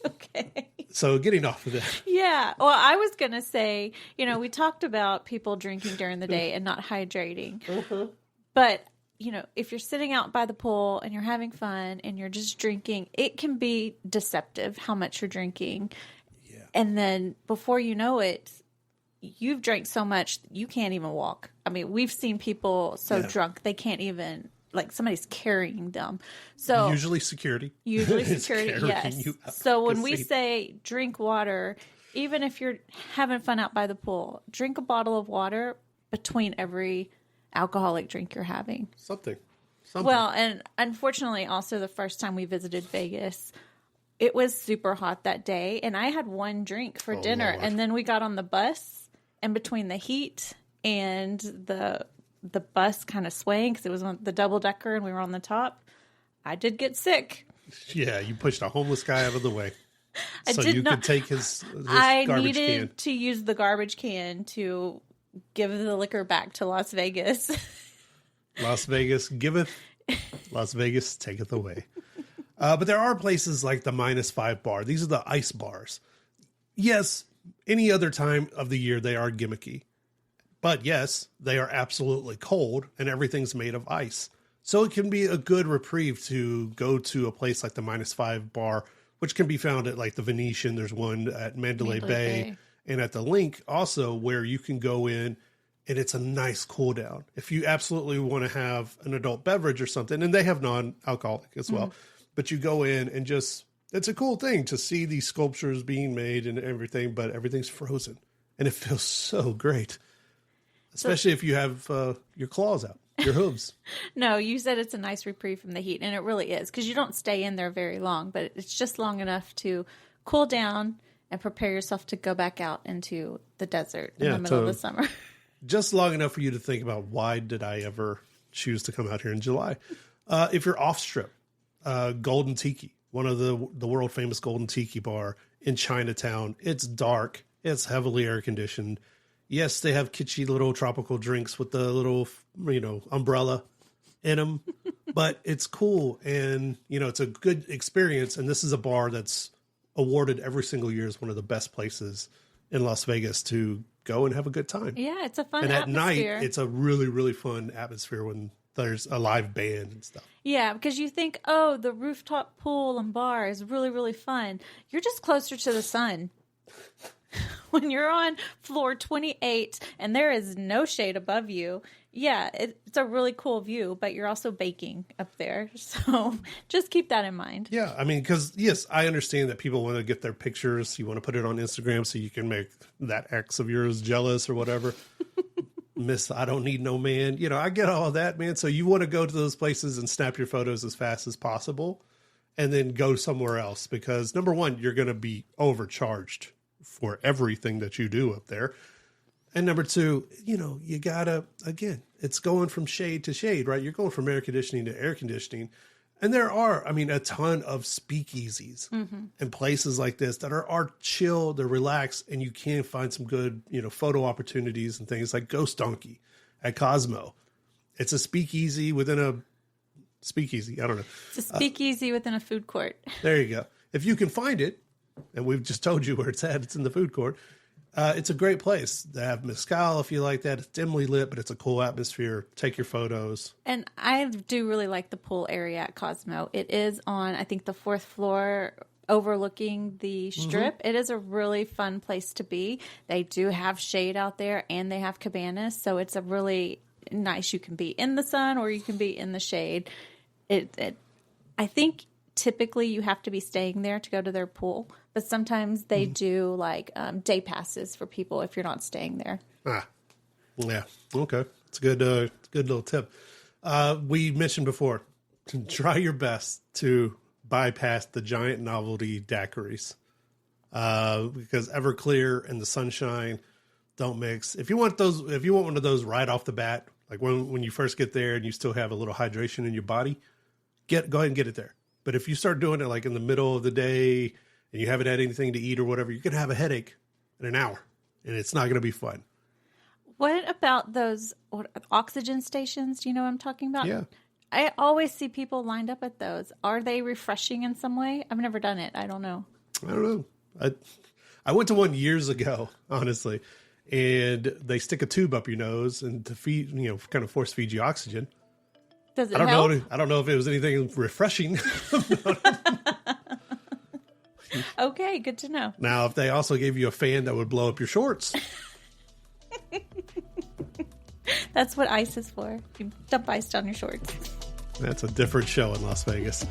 Okay. So getting off of that. Yeah. Well, I was gonna say, we talked about people drinking during the day and not hydrating, but. If you're sitting out by the pool and you're having fun and you're just drinking, it can be deceptive how much you're drinking. Yeah. And then before you know it, you've drank so much you can't even walk. I mean, we've seen people so drunk they can't even, somebody's carrying them. So usually security. Yes. So when we say drink water, even if you're having fun out by the pool, drink a bottle of water between every alcoholic drink you're having. Something. Well, and unfortunately, also the first time we visited Vegas, it was super hot that day, and I had one drink for dinner, Lord. And then we got on the bus, and between the heat and the bus kind of swaying because it was on the double decker and we were on the top, I did get sick. Yeah, you pushed a homeless guy out of the way. I So did you not- could take his I garbage needed can. to use the garbage can to give the liquor back to Las Vegas. Las Vegas giveth, Las Vegas taketh away. But there are places like the -5 bar. These are the ice bars. Yes, any other time of the year they are gimmicky. But yes, they are absolutely cold and everything's made of ice. So it can be a good reprieve to go to a place like the -5 bar, which can be found at like the Venetian. There's one at Mandalay Bay and at the Link also, where you can go in and it's a nice cool down. If you absolutely want to have an adult beverage or something, and they have non-alcoholic as well, but you go in and just, it's a cool thing to see these sculptures being made and everything, but everything's frozen and it feels so great. Especially if you have your claws out, your hooves. No, you said it's a nice reprieve from the heat, and it really is, because you don't stay in there very long, but it's just long enough to cool down and prepare yourself to go back out into the desert in the middle of the summer. Just long enough for you to think about, why did I ever choose to come out here in July? If you're off strip, Golden Tiki, one of the world famous Golden Tiki bar in Chinatown. It's dark. It's heavily air conditioned. Yes, they have kitschy little tropical drinks with the little, umbrella in them, but it's cool. And, it's a good experience. And this is a bar that's awarded every single year as one of the best places in Las Vegas to go and have a good time. Yeah, it's a fun and atmosphere. at night, it's a really, really fun atmosphere when there's a live band and stuff. Yeah, because you think, oh, the rooftop pool and bar is really, really fun. You're just closer to the sun. When you're on floor 28 and there is no shade above you, yeah, it's a really cool view, but you're also baking up there. So just keep that in mind. Yeah, I mean, because, yes, I understand that people want to get their pictures. You want to put it on Instagram so you can make that ex of yours jealous or whatever. Miss, I don't need no man. I get all of that, man. So you want to go to those places and snap your photos as fast as possible and then go somewhere else because, number one, you're going to be overcharged for everything that you do up there. And number two, you gotta, again, it's going from shade to shade, right? You're going from air conditioning to air conditioning. And there are, a ton of speakeasies and places like this that are chill, they're relaxed, and you can find some good, photo opportunities and things like Ghost Donkey at Cosmo. It's a speakeasy within a speakeasy. I don't know. It's a speakeasy within a food court. There you go. If you can find it, and we've just told you where it's at. It's in the food court. It's a great place. They have mezcal if you like that. It's dimly lit, but it's a cool atmosphere. Take your photos. And I do really like the pool area at Cosmo. It is on, I think, the 4th floor overlooking the strip. It is a really fun place to be. They do have shade out there and they have cabanas. So it's a really nice, you can be in the sun or you can be in the shade. I think typically you have to be staying there to go to their pool, but sometimes they do like day passes for people if you're not staying there. Yeah. Okay. It's a good little tip. We mentioned before, to try your best to bypass the giant novelty daiquiris because Everclear and the Sunshine don't mix. If you want one of those right off the bat, like when you first get there and you still have a little hydration in your body, go ahead and get it there. But if you start doing it like in the middle of the day and you haven't had anything to eat or whatever, you're going to have a headache in an hour and it's not going to be fun. What about those oxygen stations? Do you know what I'm talking about? Yeah. I always see people lined up at those. Are they refreshing in some way? I've never done it. I don't know. I went to one years ago, honestly, and they stick a tube up your nose and to feed, kind of force feed you oxygen. Does it help? I don't know if it was anything refreshing. Okay, good to know. Now, if they also gave you a fan that would blow up your shorts. That's what ice is for. You dump ice down your shorts. That's a different show in Las Vegas.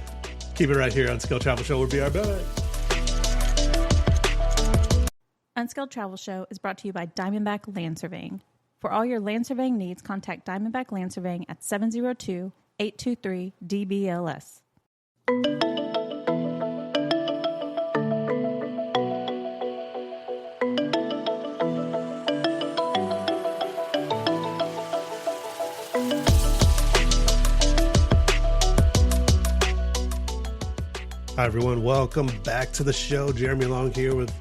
Keep it right here on Unscaled Travel Show. We'll be right back. Unscaled Travel Show is brought to you by Diamondback Land Surveying. For all your land surveying needs, contact Diamondback Land Surveying at 702-823-DBLS. Hi, everyone. Welcome back to the show. Jeremy Long here with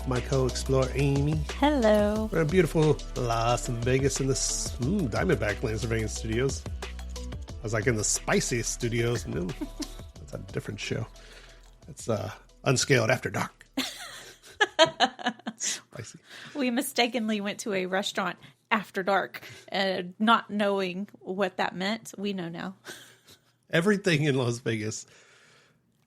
my co-explorer, Amy. Hello. We're in beautiful Las Vegas in the Diamondback Lands Vegas studios. I was like in the Spicy studios. No, that's a different show. It's Unscaled After Dark. Spicy. We mistakenly went to a restaurant after dark, not knowing what that meant. We know now. Everything in Las Vegas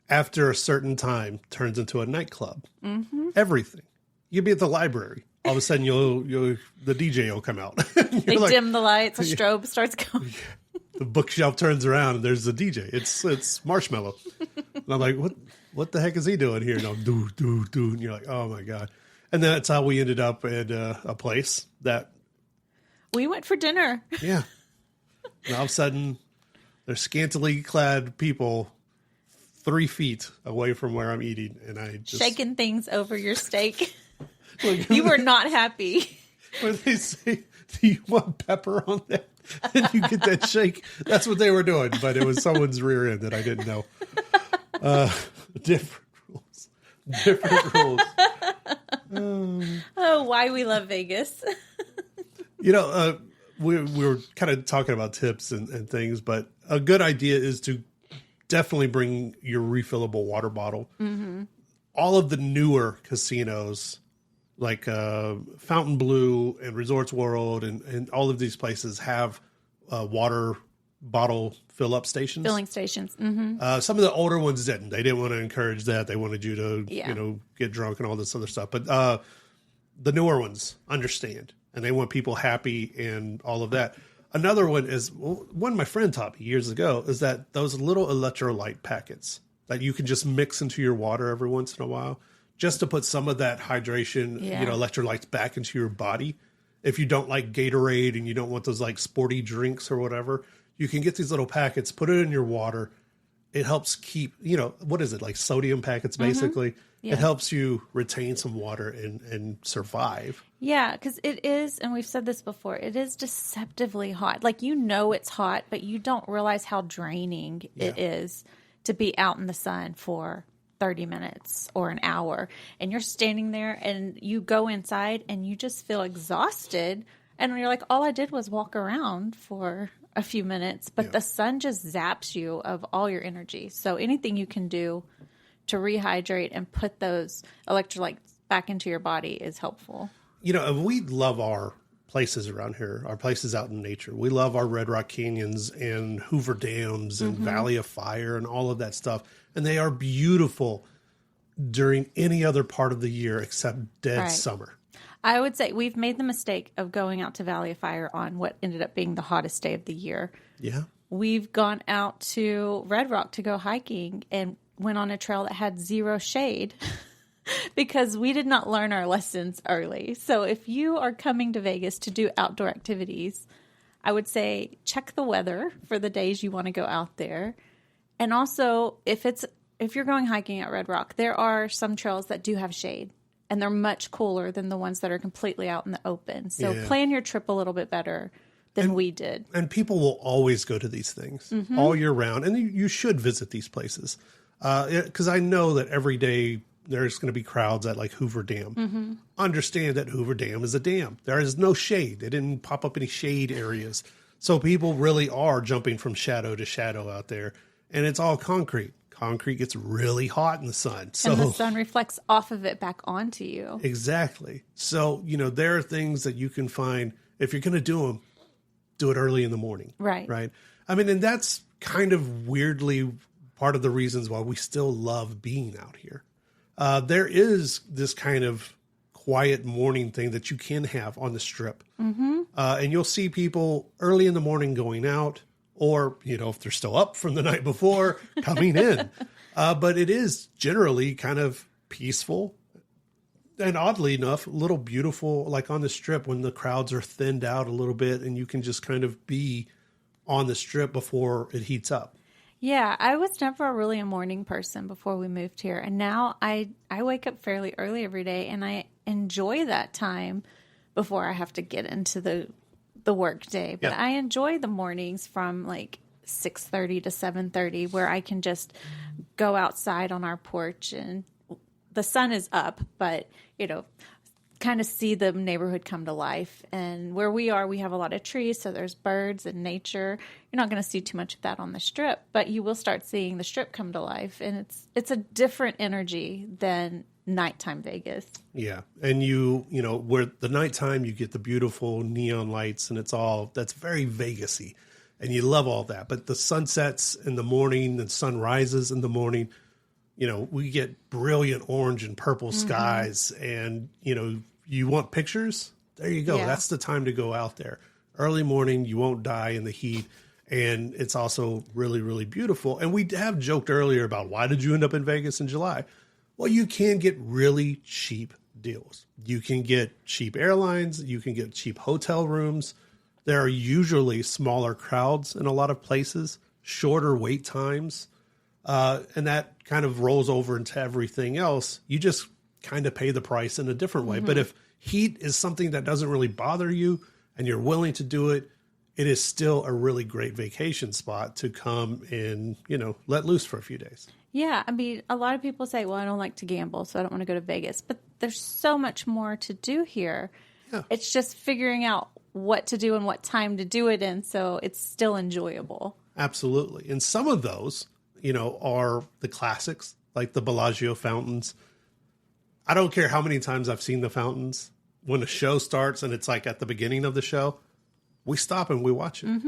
after a certain time turns into a nightclub. Mm-hmm. Everything. You'll be at the library. All of a sudden, the DJ will come out. They dim the lights. A strobe starts going. The bookshelf turns around and there's the DJ. It's Marshmallow. And I'm like, what the heck is he doing here? No, do. And you're like, oh my God. And then that's how we ended up at a place that we went for dinner. Yeah. And all of a sudden, there's scantily clad people 3 feet away from where I'm eating, and I just shaking things over your steak. You were not happy. When they say, "Do you want pepper on that?" and you get that shake, that's what they were doing. But it was someone's rear end that I didn't know. Different rules. Oh, why we love Vegas. We were kind of talking about tips and things, but a good idea is to definitely bring your refillable water bottle. Mm-hmm. All of the newer casinos, like Fontainebleau and Resorts World and all of these places have water bottle fill-up stations. Filling stations. Mm-hmm. Some of the older ones didn't. They didn't want to encourage that. They wanted you to, get drunk and all this other stuff. But the newer ones understand, and they want people happy and all of that. Another one is, one my friend taught me years ago, is that those little electrolyte packets that you can just mix into your water every once in a while, just to put some of that hydration, electrolytes back into your body. If you don't like Gatorade and you don't want those like sporty drinks or whatever, you can get these little packets, put it in your water. It helps keep, what is it, like sodium packets basically? Mm-hmm. Yeah. It helps you retain some water and survive. Yeah, because it is, and we've said this before, it is deceptively hot. Like, it's hot, but you don't realize how draining it is to be out in the sun for 30 minutes or an hour. And you're standing there and you go inside and you just feel exhausted. And you're like, all I did was walk around for a few minutes, but the sun just zaps you of all your energy. So anything you can do to rehydrate and put those electrolytes back into your body is helpful. We love our places around here, our places out in nature. We love our Red Rock Canyons and Hoover Dams and Valley of Fire and all of that stuff. And they are beautiful during any other part of the year except dead summer. I would say we've made the mistake of going out to Valley of Fire on what ended up being the hottest day of the year. Yeah. We've gone out to Red Rock to go hiking and went on a trail that had zero shade because we did not learn our lessons early. So if you are coming to Vegas to do outdoor activities, I would say check the weather for the days you want to go out there. And also, if you're going hiking at Red Rock, there are some trails that do have shade, and they're much cooler than the ones that are completely out in the open. So plan your trip a little bit better than we did. And people will always go to these things all year round, and you should visit these places. Because I know that every day there's going to be crowds at like Hoover Dam. Mm-hmm. Understand that Hoover Dam is a dam. There is no shade. They didn't pop up any shade areas. So people really are jumping from shadow to shadow out there. And it's all concrete. Concrete gets really hot in the sun. So, and the sun reflects off of it back onto you. Exactly. So, there are things that you can find. If you're going to do them, do it early in the morning. Right. Right. I mean, and that's kind of weirdly part of the reasons why we still love being out here. There is this kind of quiet morning thing that you can have on the Strip. Mm-hmm. And you'll see people early in the morning going out, or, if they're still up from the night before, coming in. But it is generally kind of peaceful. And oddly enough, a little beautiful, like on the Strip when the crowds are thinned out a little bit and you can just kind of be on the Strip before it heats up. Yeah, I was never really a morning person before we moved here. And now I wake up fairly early every day, and I enjoy that time before I have to get into the work day. But I enjoy the mornings from like 6:30 to 7:30 where I can just go outside on our porch, and the sun is up, but, kind of see the neighborhood come to life. And where we are, we have a lot of trees, so there's birds and nature. You're not going to see too much of that on the Strip, but you will start seeing the Strip come to life. And it's a different energy than nighttime Vegas. Yeah. And where the nighttime, you get the beautiful neon lights, and that's very Vegas-y. And you love all that. But the sunsets in the morning, the sun rises in the morning, we get brilliant orange and purple skies, and, you want pictures? There you go. Yeah. That's the time to go out there. Early morning, you won't die in the heat, and it's also really, really beautiful. And we have joked earlier about why did you end up in Vegas in July? Well, you can get really cheap deals. You can get cheap airlines. You can get cheap hotel rooms. There are usually smaller crowds in a lot of places, shorter wait times. And that kind of rolls over into everything else. You just kind of pay the price in a different way. But if heat is something that doesn't really bother you and you're willing to do it, it is still a really great vacation spot to come and, let loose for a few days. Yeah. I mean, a lot of people say, well, I don't like to gamble, so I don't want to go to Vegas. But there's so much more to do here. Yeah. It's just figuring out what to do and what time to do it in, so it's still enjoyable. Absolutely. And some of those, are the classics, like the Bellagio fountains. I don't care how many times I've seen the fountains. When a show starts and it's like at the beginning of the show, we stop and we watch it.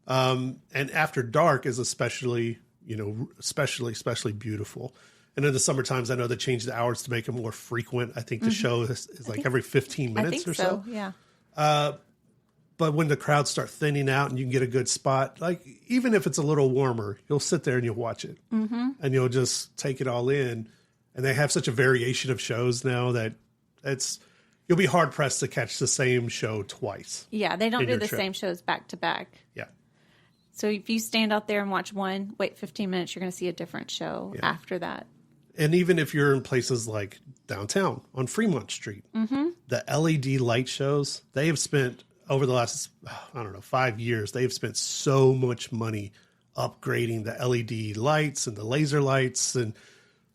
And after dark is especially beautiful. And in the summer times, I know they change the hours to make it more frequent. I think the show is like every 15 minutes or so. Yeah. But when the crowds start thinning out and you can get a good spot, like even if it's a little warmer, you'll sit there and you'll watch it. And you'll just take it all in. And they have such a variation of shows now that you'll be hard pressed to catch the same show twice. Yeah, they don't do the same shows back to back. Yeah. So if you stand out there and watch one, wait 15 minutes, you're going to see a different show after that. And even if you're in places like downtown on Fremont Street, the LED light shows, they have spent over the last, 5 years, they've spent so much money upgrading the LED lights and the laser lights and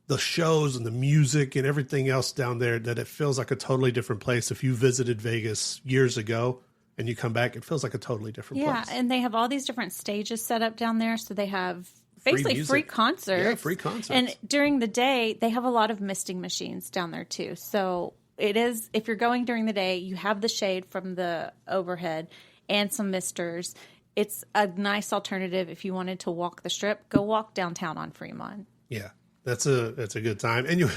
the shows and the music and everything else down there that it feels like a totally different place. If you visited Vegas years ago and you come back, it feels like a totally different place. Yeah, and they have all these different stages set up down there. So they have basically free concerts. Yeah, free concerts. And during the day, they have a lot of misting machines down there too. So it is, if you're going during the day, you have the shade from the overhead and some misters. It's a nice alternative if you wanted to walk the Strip. Go walk downtown on Fremont. Yeah. That's a good time. And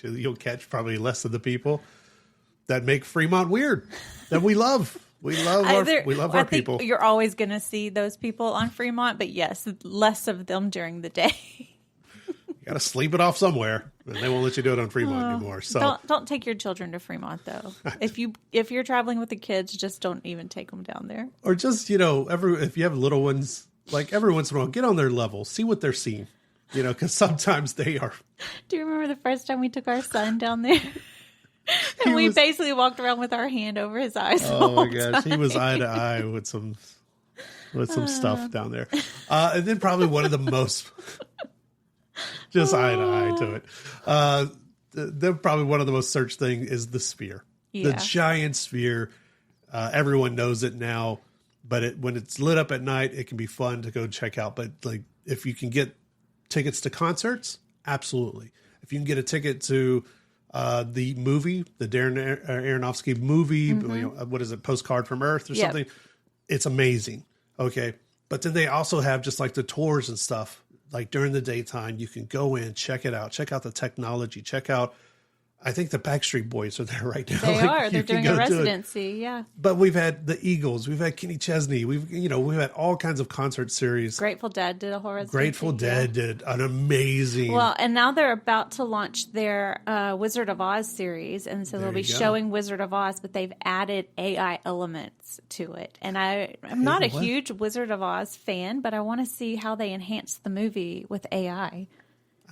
you'll catch probably less of the people that make Fremont weird that we love. We love our people. You're always going to see those people on Fremont, but yes, less of them during the day. You got to sleep it off somewhere, and they won't let you do it on Fremont anymore. So don't take your children to Fremont though. If you're traveling with the kids, just don't even take them down there. Or just if you have little ones, like every once in a while, get on their level, see what they're seeing. Because sometimes they are. Do you remember the first time we took our son down there? And we basically walked around with our hand over his eyes. Oh my gosh, he was eye to eye with some stuff down there. And then probably one of the most, just eye to eye to it. Then probably one of the most searched thing is the sphere. Yeah. The giant sphere. Everyone knows it now, but when it's lit up at night, it can be fun to go check out. But like if you can get tickets to concerts, absolutely. If you can get a ticket to the movie, the Darren Aronofsky movie, what is it, Postcard from Earth or something, it's amazing. Okay. But then they also have just like the tours and stuff. Like during the daytime, you can go in, check it out, check out the technology, check out, I think the Backstreet Boys are there right now. They are. They're doing a residency. Yeah. But we've had the Eagles. We've had Kenny Chesney. We've had all kinds of concert series. Grateful Dead did a whole residency. Grateful Dead did an amazing. Well, and now they're about to launch their Wizard of Oz series, and so they'll be showing Wizard of Oz, but they've added AI elements to it. And I'm not a huge Wizard of Oz fan, but I want to see how they enhance the movie with AI.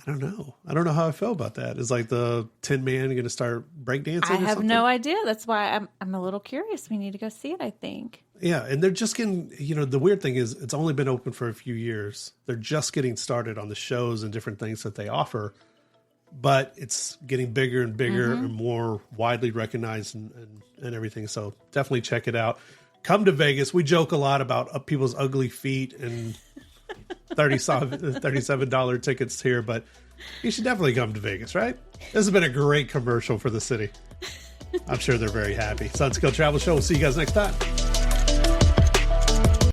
I don't know how I feel about that. Is like the Tin Man going to start breakdancing? I have no idea. That's why I'm a little curious. We need to go see it, I think. Yeah, and they're just getting, the weird thing is it's only been open for a few years. They're just getting started on the shows and different things that they offer, but it's getting bigger and bigger and more widely recognized and everything. So definitely check it out. Come to Vegas. We joke a lot about people's ugly feet and $37 tickets here, but you should definitely come to Vegas, right? This has been a great commercial for the city. I'm sure they're very happy. Unscaled Travel Show. We'll see you guys next time.